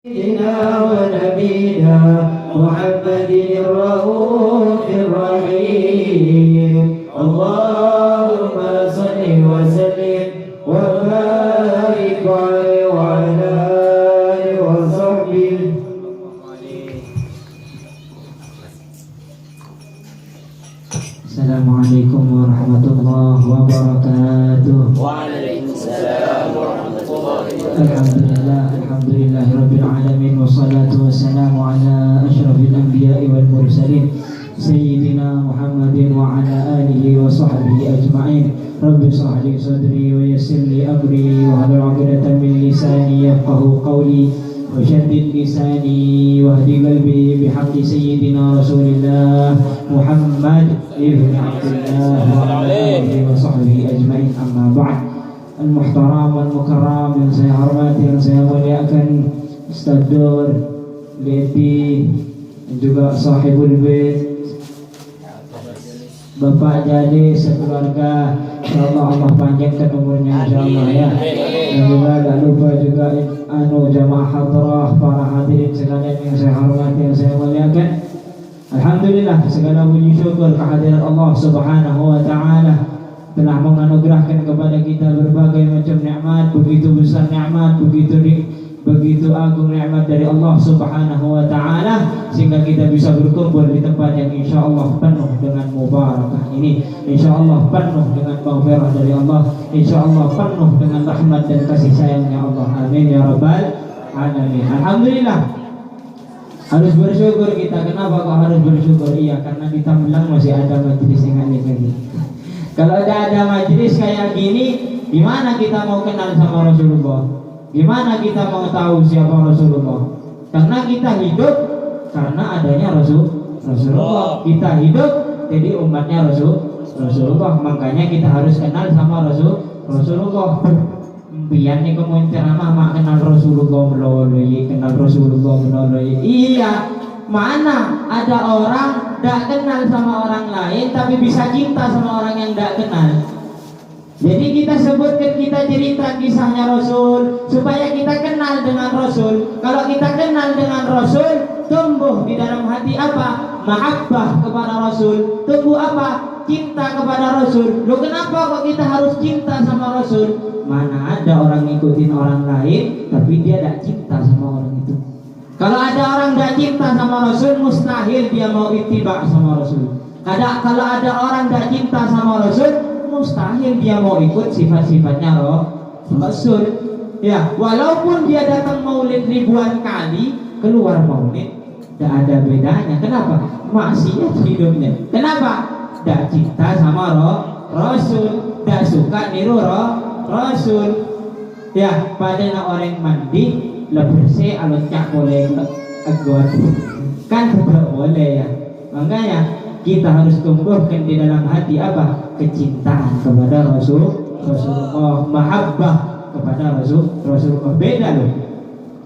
سيدنا ونبينا محمد الرؤوف الرحيم اللهم صل وسلم وبارك عليه وعلى آله وصحبه. Assalamualaikum warahmatullahi wabarakatuh. Waalaikumsalam warahmatullahi wabarakatuh. Alhamdulillahirabbil alamin wassalatu wassalamu ala asyrafil anbiya'i wal mursalin sayyidina Muhammadin wa ala alihi wa sahbihi ajma'in. Rabbi shrah li sadri wa yassir li amri wa hlul 'uqdatam min lisani yafqahu qawli wa shaddid lisani wahdi qalbi bihaqqi sayyidina Rasulillah Muhammad ibn Abdullah wa ala alihi wa sahbihi ajma'in. Amma ba'd. Al-Muhtaram wal-Mukarram yang saya hormati, yang saya muliakan, Ustaz Dur, Leti, dan juga Sahibul Bait, Bapak Jadi, sekeluarga, insyaAllah Allah panjangkan umurnya insyaAllah ya. Dan juga tak lupa juga jamaah hadrah, para hadirin sekalian yang saya hormati, yang saya muliakan. Alhamdulillah, segala puji syukur kehadiran Allah Subhanahu wa ta'ala telah menganugerahkan kepada kita berbagai macam nikmat, begitu besar nikmat, begitu agung nikmat dari Allah Subhanahu wa ta'ala, sehingga kita bisa berkumpul di tempat yang insyaallah penuh dengan mubarakah ini, insyaallah penuh dengan maghfirah dari Allah, insyaallah penuh dengan rahmat dan kasih sayangnya Allah. Amin ya rabbal alamin. Alhamdulillah, harus bersyukur kita. Kenapa kok harus bersyukur? Iya, karena di Tambelang masih ada majelis yang ini. Kalau ada majelis kayak gini, gimana kita mau kenal sama Rasulullah? Gimana kita mau tahu siapa Rasulullah? Karena kita hidup karena adanya Rasulullah. Kita hidup jadi umatnya Rasulullah. Makanya kita harus kenal sama Rasulullah. Biar nih kamu ceramah mak kenal Rasulullah melalui, kenal Rasulullah melalui. Iya, mana ada orang tidak kenal sama orang lain tapi bisa cinta sama orang yang tidak kenal. Jadi kita sebutkan, kita cerita kisahnya Rasul supaya kita kenal dengan Rasul. Kalau kita kenal dengan Rasul, tumbuh di dalam hati apa? Mahabbah kepada Rasul. Tumbuh apa? Cinta kepada Rasul. Loh, kenapa kok kita harus cinta sama Rasul? Mana ada orang ngikutin orang lain tapi dia tidak cinta sama orang itu. Kalau ada orang tidak cinta sama Rasul, mustahil dia mau ittiba sama Rasul. Kalau ada orang tidak cinta sama Rasul, mustahil dia mau ikut sifat-sifatnya Rasul. Ya, walaupun dia datang maulid ribuan kali, keluar maulid tidak ada bedanya. Kenapa? Maksiat hidupnya. Kenapa? Tidak cinta sama Rasul, tidak suka niru Rasul. Ya, pada orang mandi lebih bersih alun cak boleh agar kan tidak boleh ya. Makanya kita harus tumbuhkan di dalam hati apa? Kecintaan kepada Rasulullah, mahabbah kepada Rasulullah. Beda loh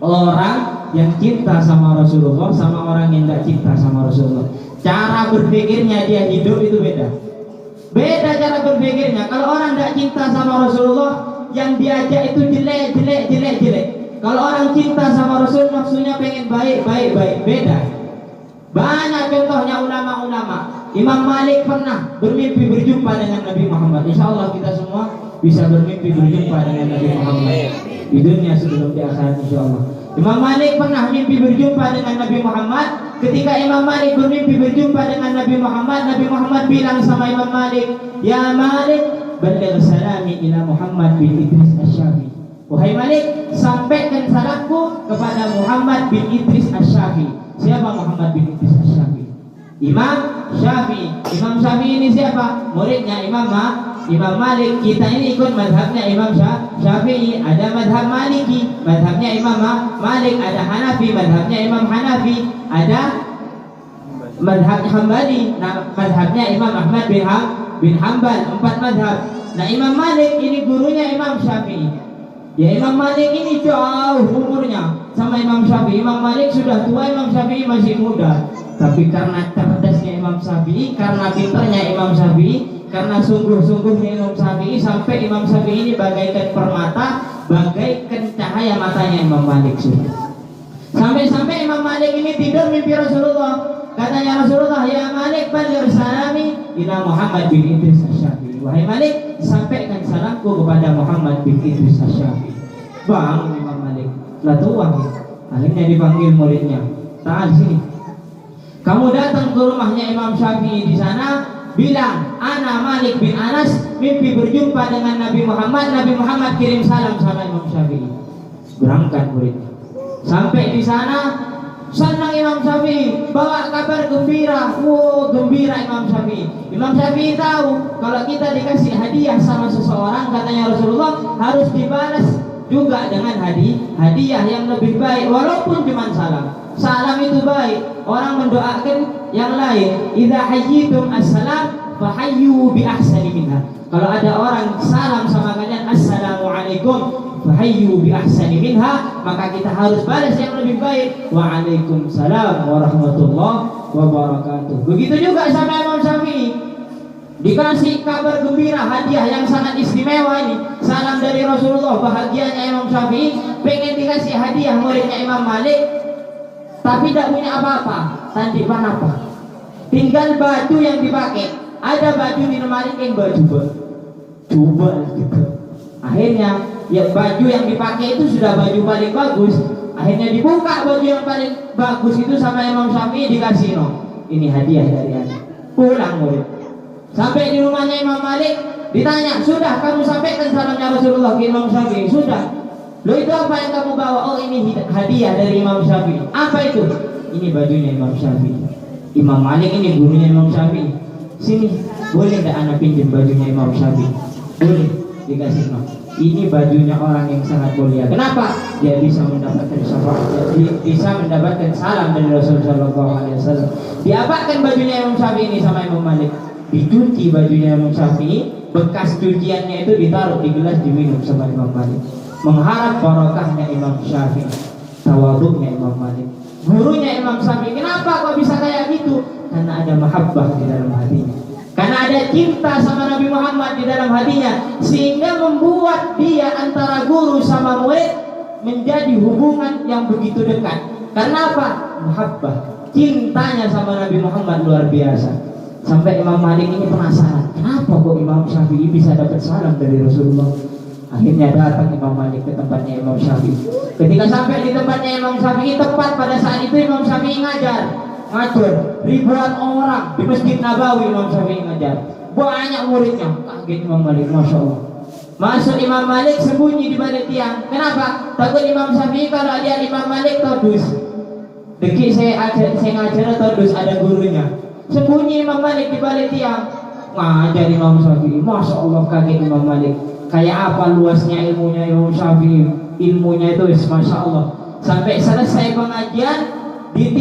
orang yang cinta sama Rasulullah sama orang yang tidak cinta sama Rasulullah. Cara berpikirnya dia hidup itu beda cara berpikirnya. Kalau orang tidak cinta sama Rasulullah, yang diajak itu jelek. Kalau orang cinta sama Rasul, nafsunya pengen baik. Beda. Banyak contohnya ulama-ulama. Imam Malik pernah bermimpi berjumpa dengan Nabi Muhammad. Insya Allah kita semua bisa bermimpi berjumpa dengan Nabi Muhammad di dunia sebelum di akhirat, insya Allah. Imam Malik pernah mimpi berjumpa dengan Nabi Muhammad. Ketika Imam Malik bermimpi berjumpa dengan Nabi Muhammad bilang sama Imam Malik, "Ya Malik, baligh salami ila Muhammad bin Idris Asy-Syafi'i." Wahai Malik, sampaikan salamku kepada Muhammad bin Idris Asy-Syafi'i. Siapa Muhammad bin Idris Asy-Syafi'i? Imam Syafi'i. Imam Syafi'i ini siapa? Muridnya Imam Malik. Kita ini ikut madhabnya Imam Syafi'i. Ada madhab Maliki, madhabnya Imam Malik. Ada Hanafi, madhabnya Imam Hanafi. Ada madhab Hambali, madhabnya Imam Ahmad bin Hanbal. 4 madhab. Nah, Imam Malik ini gurunya Imam Syafi'i. Ya, Imam Malik ini jauh umurnya sama Imam Syafi'i. Imam Malik sudah tua, Imam Syafi'i masih muda. Tapi karena cerdasnya Imam Syafi'i, karena pintarnya Imam Syafi'i, karena sungguh-sungguhnya Imam Syafi'i, sampai Imam Syafi'i ini bagaikan permata, bagaikan cahaya matanya Imam Malik sudah. Sampai-sampai Imam Malik ini tidur mimpi Rasulullah. Katanya Rasulullah, ya Malik, baligh salami ila Muhammad bin Idris Asy-Syafi'i. Wahai Malik, sampaikan salamku kepada Muhammad bin Idris Asy-Syafi'i. Bang, Imam Malik, lah tuang. Akhirnya dipanggil muridnya. Ta'al sini. Kamu datang ke rumahnya Imam Syafi'i di sana, bilang, ana Malik bin Anas mimpi berjumpa dengan Nabi Muhammad. Nabi Muhammad kirim salam sama Imam Syafi'i. Berangkat muridnya. Sampai di sana, senang Imam Syafi'i, bawa kabar gembira. Wow, gembira Imam Syafi'i. Imam Syafi'i tahu kalau kita dikasih hadiah sama seseorang, katanya Rasulullah, harus dibalas juga dengan hadiah yang lebih baik, walaupun cuma salam. Salam itu baik. Orang mendoakan yang lain, idza hayyitum assalam fahayyu bi ahsani minha. Kalau ada orang salam sama kalian, assalamualaikum, fahayyu bi ahsani minha, maka kita harus balas yang lebih baik. Waalaikumsalam warahmatullahi wabarakatuh. Begitu juga sama Imam Syafi'i. Dikasih kabar gembira, hadiah yang sangat istimewa ini, salam dari Rasulullah. Bahagianya Imam Syafi'i, pengen dikasih hadiah muridnya Imam Malik, tapi tidak punya apa-apa, tandipan apa, tinggal baju yang dipakai. Ada baju di lemari yang baju coba gitu. Akhirnya ya baju yang dipakai itu sudah baju paling bagus. Akhirnya dibuka baju yang paling bagus itu sama Imam Syafi'i, dikasih, no, ini hadiah dari Anda. Pulang murid. Sampai di rumahnya Imam Malik, ditanya, sudah kamu sampaikan salamnya Rasulullah ke Imam Syafi'i? Sudah. Loh, itu apa yang kamu bawa? Oh, ini hadiah dari Imam Syafi'i. Apa itu? Ini bajunya Imam Syafi'i. Imam Malik ini gurunya Imam Syafi'i. Sini, boleh tidak anak pinjam bajunya Imam Syafi'i? Boleh, dikasih, no. Ini bajunya orang yang sangat mulia. Kenapa? Dia bisa mendapatkan syafaat, bisa mendapatkan salam dari Rasulullah SAW. Diapakan bajunya Imam Syafi'i ini sama Imam Malik? Dicuci bajunya Imam Syafi'i, bekas cuciannya itu ditaruh di gelas, diminum sama Imam Malik. Mengharap barokahnya Imam Syafi'i, tawaduknya Imam Malik, gurunya Imam Syafi'i. Kenapa kok bisa kayak gitu? Karena ada mahabbah di dalam hatinya, karena ada cinta sama Nabi Muhammad di dalam hatinya, sehingga membuat dia antara guru sama murid menjadi hubungan yang begitu dekat. Karena apa? Mahabbah, cintanya sama Nabi Muhammad luar biasa. Sampai Imam Malik ini penasaran, kenapa kok Imam Syafi'i bisa dapat salam dari Rasulullah? Akhirnya datang Imam Malik ke tempatnya Imam Syafi'i. Ketika sampai di tempatnya Imam Syafi'i, tepat pada saat itu Imam Syafi'i ngajar ribuan orang di Masjid Nabawi. Imam Syafi'i ngajar, banyak muridnya. Kaget Imam Malik, masya Allah. Masuk Imam Malik, sembunyi di balik tiang. Kenapa? Takut Imam Syafi'i kalau lihat Imam Malik todus. Dekik saya ngajar todus, ada gurunya. Sembunyi Imam Malik di balik tiang, ngajar Imam Syafi'i. Masya Allah, kaget Imam Malik. Kayak apa luasnya ilmunya Imam Syafi'i. Ilmunya itu Masya Allah. Sampai selesai pengajian, di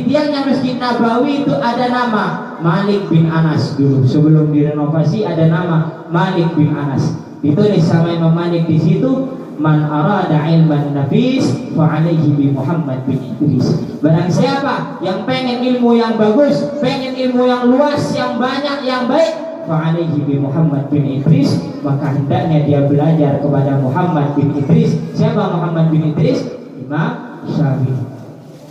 tiangnya Masjid Nabawi itu ada nama Malik bin Anas. Dulu sebelum direnovasi ada nama Malik bin Anas. Ditulis sama Imam Malik di situ, man arada ilman nafis fa alaihi bi Muhammad bin Idris. Barang siapa yang pengen ilmu yang bagus, pengen ilmu yang luas, yang banyak, yang baik, fa alaihi bi Muhammad bin Idris, maka hendaknya dia belajar kepada Muhammad bin Idris. Siapa Muhammad bin Idris? Imam Syafi'i.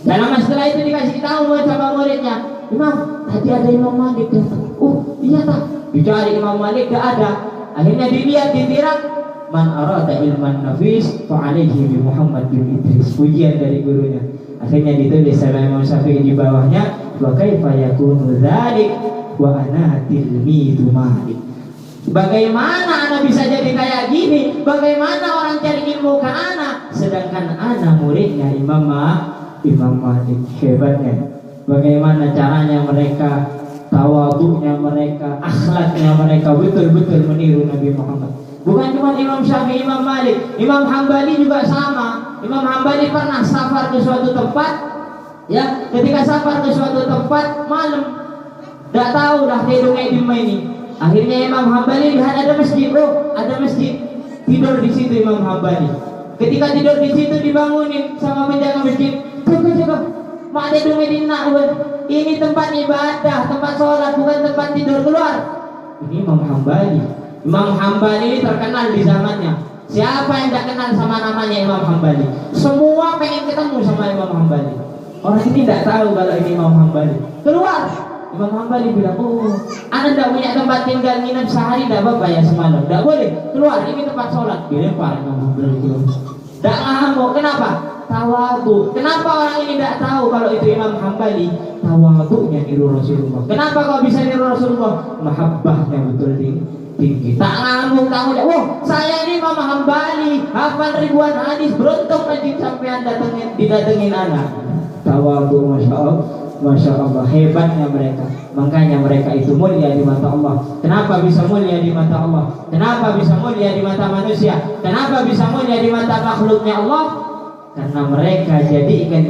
Dan lama setelah itu dikasih tahu sama muridnya, Imam, tadi ada Imam Malik datang. Oh iya tak? Dicari Imam Malik, gak ada. Akhirnya dilihat di tirak, man arada ilman nafis fa alaihi bi Muhammad bin Idris. Pujian dari gurunya. Akhirnya ditulis sama Imam Syafi'i di bawahnya, wa kaifa yakunu dzalik wa ana tilmidu Malik. Bagaimana anak bisa jadi kayak gini? Bagaimana orang cari ilmu ke anak, sedangkan anak muridnya Imam Malik. Hebatnya. Bagaimana caranya mereka, tawaduknya mereka, akhlaknya mereka betul-betul meniru Nabi Muhammad. Bukan cuma Imam Syafi'i, Imam Malik, Imam Hambali juga sama. Imam Hambali pernah safar ke suatu tempat, ya, ketika safar ke suatu tempat malam, tidak tahu dah tidurnya di mana ini. Akhirnya Imam Hambali lihat ada masjid, oh ada masjid, tidur di situ Imam Hambali. Ketika tidur di situ dibangunin sama penjaga masjid, jaga, mak ada Medina, ini tempat ibadah, tempat sholat, bukan tempat tidur keluar. Ini Imam Hambali. Imam Hambali ini terkenal di zamannya. Siapa yang tidak kenal sama namanya Imam Hambali? Semua pengen ketemu Orang ini tidak tahu kalau ini Imam Hambali. Keluar. Imam Hambali bilang, oh, anda tidak punya tempat tinggal nginep sehari, tidak apa-apa ya semalam. Tidak boleh. Keluar, ini tempat sholat. Dilempar Imam Hambali keluar. Tidak ngamuk. Kenapa? Tawadhu. Kenapa orang ini tidak tahu kalau itu Imam Hambali? Tawadhunya niru Rasulullah. Kenapa kau bisa niru Rasulullah? Mahabbahnya betul tinggi. Tak ngamuk, tak ngomong. Oh, saya ini Imam Hambali, hafal ribuan hadis, beruntung majid sampean didatengin anak. Tawadhu, masya Allah. Masya Allah, hebatnya mereka. Makanya mereka itu mulia di mata Allah. Kenapa bisa mulia di mata Allah? Kenapa bisa mulia di mata manusia? Kenapa bisa mulia di mata makhluknya Allah? Karena mereka jadikan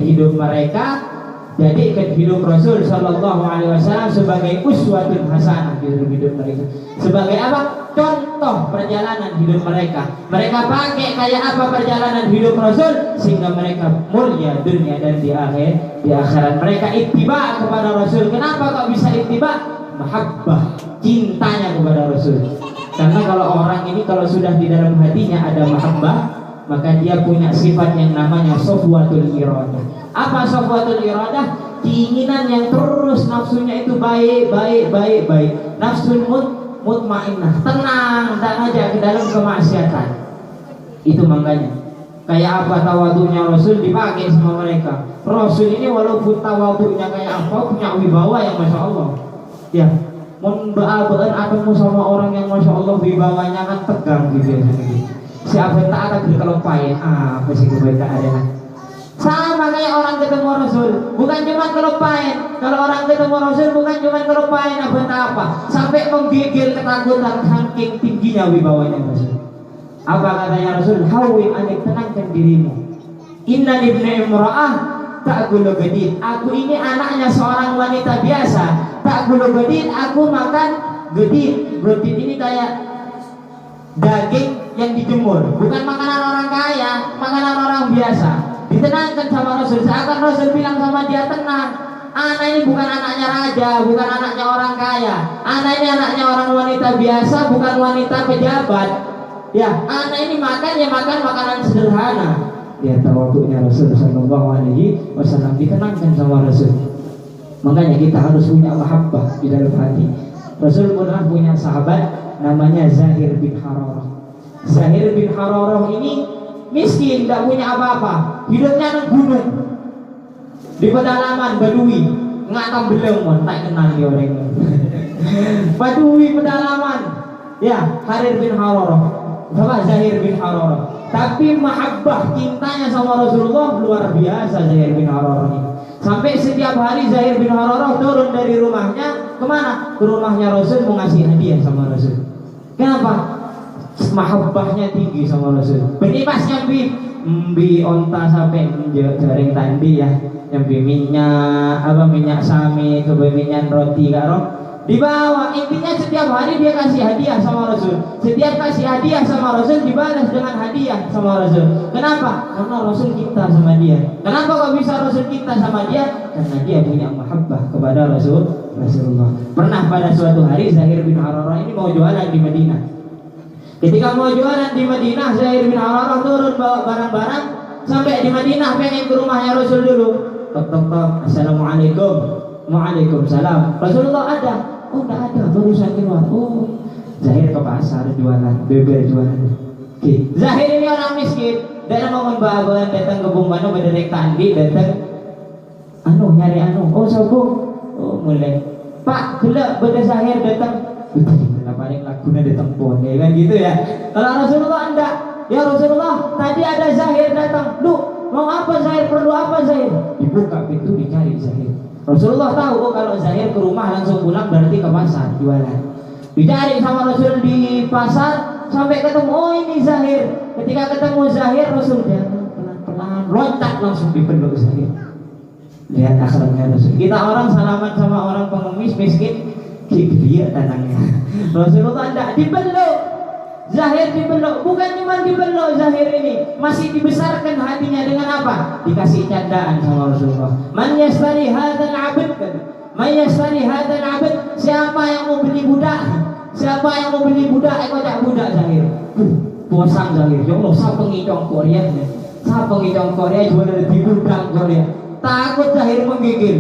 hidup Rasul Sallallahu Alaihi Wasallam sebagai uswatun hasanah di hidup mereka. Sebagai apa? Contoh perjalanan hidup mereka. Mereka pakai kayak apa perjalanan hidup Rasul sehingga mereka mulia dunia dan di akhirat. Mereka ittiba kepada Rasul. Kenapa kok bisa ittiba? Mahabbah, cintanya kepada Rasul. Karena kalau orang ini kalau sudah di dalam hatinya ada mahabbah, maka dia punya sifat yang namanya safwatul iradah. Apa safwatul iradah? Keinginan yang terus nafsunya itu baik. Nafsun mutmainnah, tenang, tak ngajak ke dalam kemaksiatan. Itu makanya kayak apa tawadhunya Rasul dipakai sama mereka. Rasul ini walaupun tawadhunya kayak apa, punya wibawa yang masya Allah. Ya, membaan atamu sama orang yang masya Allah wibawanya kan tegang gitu ya. Siapa tak ada kelopain, apa sih kebaikan ada. Sama kayak orang ketemu Rasul, bukan cuma kelopain. Kalau orang ketemu Rasul bukan cuma kelopain apa, sampai menggigil ketakutan saking tingginya wibawanya Rasul. Apa katanya Rasul? Hawin anik, tenangkan dirimu. Inna ibni imra'ah ta'kulu gadid. Aku ini anaknya seorang wanita biasa. Ta'kulu gadid, aku makan gadid. Gadid ini kayak daging yang dijemur, bukan makanan orang kaya, makanan orang biasa. Ditenangkan sama Rasul. Seakan Rasul bilang sama dia, tenang, anak ini bukan anaknya raja, bukan anaknya orang kaya. Anak ini anaknya orang wanita biasa, bukan wanita pejabat. Ya, anak ini makan ya makan makanan sederhana. Dia tawadhunya Rasul Sallallahu Alaihi Wasallam, ditenangkan sama Rasul. Makanya kita harus punya mahabbah di dalam hati. Rasul pernah punya sahabat namanya Zahir bin Hararah. Zahir bin Hararah ini miskin, tidak punya apa-apa, hidupnya di gunung, di pedalaman Badui, nggak tahu belum, tak kenal dia orang ini. Badui pedalaman, ya Harir bin Hararah, sama Zahir bin Hararah. Tapi mahabbah cintanya sama Rasulullah luar biasa Zahir bin Hararah ini. Sampai setiap hari Zahir bin Hararah turun dari rumahnya kemana? Ke rumahnya Rasul mau ngasih hadiah sama Rasul. Kenapa? Mahabbahnya tinggi sama Rasul. Beni pas nyambi onta sampai jaring tandi ya, nyambi minyak sami ke minyak roti karo dibawa. Intinya setiap hari dia kasih hadiah sama Rasul. Setiap kasih hadiah sama Rasul dibalas dengan hadiah sama Rasul. Kenapa? Karena Rasul cinta sama dia. Kenapa kok bisa Rasul cinta sama dia? Karena dia punya mahabbah kepada Rasulullah. Pernah pada suatu hari Zahir bin Hararah ini mau jualan di Madinah. Ketika mau jualan di Madinah, Zahir bin Hararah turun bawa barang-barang sampai di Madinah, pengen ke rumahnya Rasul dulu. Tok. Assalamualaikum. Waalaikumsalam. Rasulullah ada? Oh, enggak ada, barusan keluar. Oh, Zahir ke pasar jualan, beber jualan. Okay. Zahir ini orang miskin, dan mau membawa datang ke Bumbano berderek tandi, datang nyari oh sabuk. Oh, mulai. Pak, gelap beda Zahir datang. Paling laguna di tempon ya kan gitu ya. Kalau Rasulullah enggak, ya Rasulullah tadi ada Zahir datang, lu mau apa Zahir, perlu apa Zahir? Dibuka pintu dicari Zahir. Rasulullah tahu kalau Zahir ke rumah langsung pulang berarti ke pasar jualan. Dicari sama Rasul di pasar sampai ketemu, oh ini Zahir. Ketika ketemu Zahir, Rasul pelan-pelan loncat langsung dipeluk Zahir. Lihat akhlaknya Rasul. Kita orang salaman sama orang pengemis miskin, dia tanangnya. Rasulullah tidak dipeluk. Zahir dipeluk, bukan cuma dipeluk Zahir ini, masih dibesarkan hatinya dengan apa? Dikasih candaan sama Rasulullah. Man yashtari hadzal 'abd, man yashtari hadzal 'abd, siapa yang mau beli budak? Siapa yang mau beli budak? Kocak budak Zahir. Puasang Zahir. Ya Allah, siapa ngicong Korea? Siapa ngicong Korea jual di budak Korea? takut Zahir menggigil.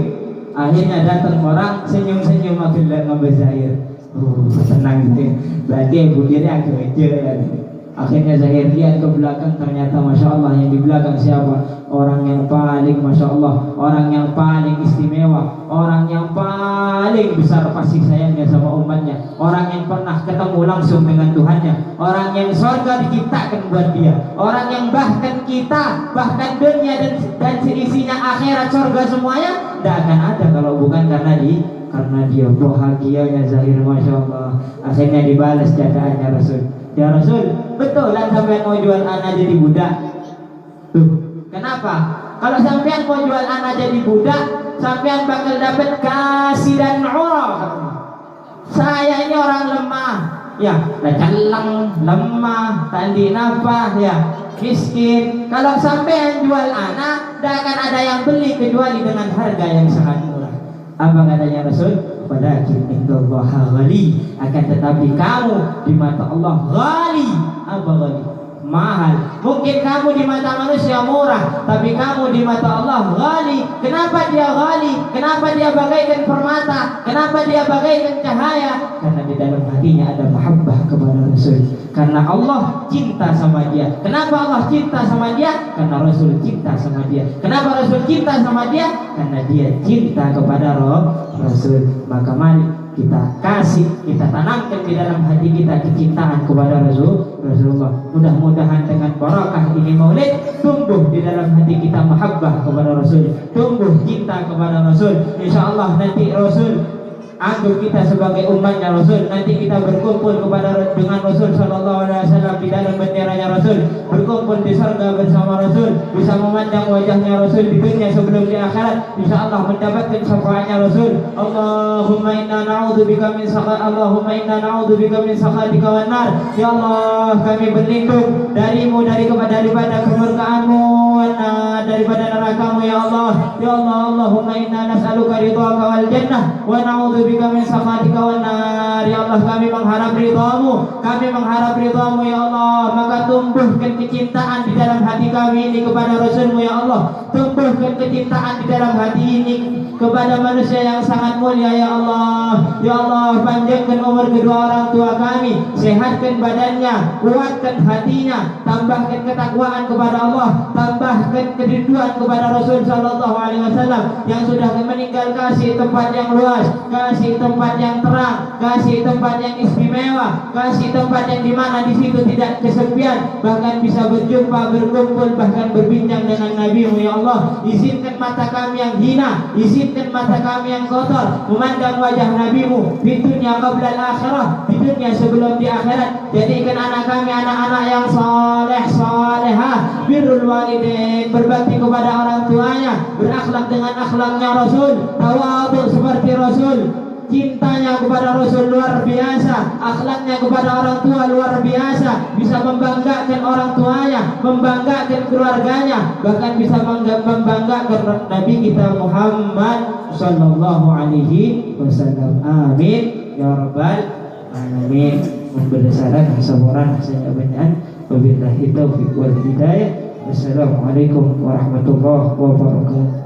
Akhirnya datang orang senyum-senyum apabila ngambil Zahir. Tenang gitu. Berarti ibu diri agak aja. Akhirnya Zahir lihat ke belakang, ternyata Masya Allah yang di belakang siapa? Orang yang paling Masya Allah, orang yang paling istimewa, orang yang paling besar kasih sayangnya sama umatnya, orang yang pernah ketemu langsung dengan Tuhannya, orang yang surga diciptakan buat dia, orang yang bahkan kita, bahkan dunia dan seisinya akhirat surga semuanya tidak akan ada kalau bukan karena dia bahagianya Zahir Masya Allah. Akhirnya dibalas jadaannya Rasul. Ya Rasul, betul lah sampean mau jual anak jadi budak. Tuh, kenapa? Kalau sampean mau jual anak jadi budak, sampean bakal dapat kasih dan urah. Saya ini orang lemah, ya, celeng, lemah, tandi napa, ya, miskin. Kalau sampean jual anak, tidak akan ada yang beli kecuali dengan harga yang sangat murah. Apa katanya Rasul? Walakin indallaha ghali, akan tetapi kamu di mata Allah ghali. Apa ghali? Mahal. Mungkin kamu di mata manusia murah, tapi kamu di mata Allah ghali. Kenapa dia ghali? Kenapa dia bagaikan permata? Kenapa dia bagaikan cahaya? Karena di dalam hatinya ada mahabbah kepada Rasul. Karena Allah cinta sama dia. Kenapa Allah cinta sama dia? Karena Rasul cinta sama dia. Kenapa Rasul cinta sama dia? Karena dia cinta kepada Rasul. Maka mari kita kasih, kita tanamkan di dalam hati kita kecintaan kepada Rasulullah. Mudah-mudahan dengan barakah ini maulid tumbuh di dalam hati kita mahabbah kepada Rasul, tumbuh cinta kepada Rasul. Insya Allah nanti Rasul anggap kita sebagai umatnya Rasul. Nanti kita berkumpul dengan Rasul Sallallahu Alaihi Wasallam di dalam benderanya Rasul, berkumpul di surga bersama Rasul, bisa memandang wajahnya Rasul di dunia sebelum di akhirat. Insya Allah mendapatkan syafaatnya Rasul. Allahumma inna na'udzubika min sakhat, Allahumma inna na'udzubika min sakhatika wan nar. Ya Allah, kami berlindung darimu daripada kemurkaanmu, daripada nerakamu ya Allah. Ya Allah, Allahumma inna nas'aluka ridhaka wal jannah wa na'udzubika min sakhatika wan nar. Ya Allah, kami mengharap ridhamu, kami mengharap ridhamu ya Allah. Maka tumbuhkan kecintaan di dalam hati kami ini kepada Rasulmu ya Allah. Tumbuhkan kecintaan di dalam hati ini kepada manusia yang sangat mulia ya Allah. Ya Allah, panjangkan umur kedua orang tua kami, sehatkan badannya, kuatkan hatinya, tambahkan ketakwaan kepada Allah, tambahkan kerinduan kepada Rasul Sallallahu Alaihi Wasallam yang sudah meninggal. Kasih tempat yang luas, kasih tempat yang terang, kasih tempat yang istimewa, kasih tempat yang dimana di situ tidak kesepian, bahkan bisa berjumpa, berkumpul, bahkan berbincang dengan Nabi-Mu ya Allah. Izinkan mata kami yang hina, izinkan mata kami yang kotor memandang wajah Nabi-Mu di dunia qabla al-akhirah, di dunia sebelum di akhirat. Jadikan anak kami anak-anak yang saleh, salehah, birrul walidain, berbakti kepada orang tuanya, berakhlak dengan akhlaknya Rasul, tawadhu seperti Rasul, cintanya kepada Rasul luar biasa, akhlaknya kepada orang tua luar biasa, bisa membanggakan orang tuanya, membanggakan keluarganya, bahkan bisa membanggakan Nabi kita Muhammad Sallallahu Alaihi Wasallam. Amin ya rabbal alamin. Berdasarkan kesabaran saya banyak. Wabillahi taufiq wal hidayah. Wassalamualaikum warahmatullahi wabarakatuh.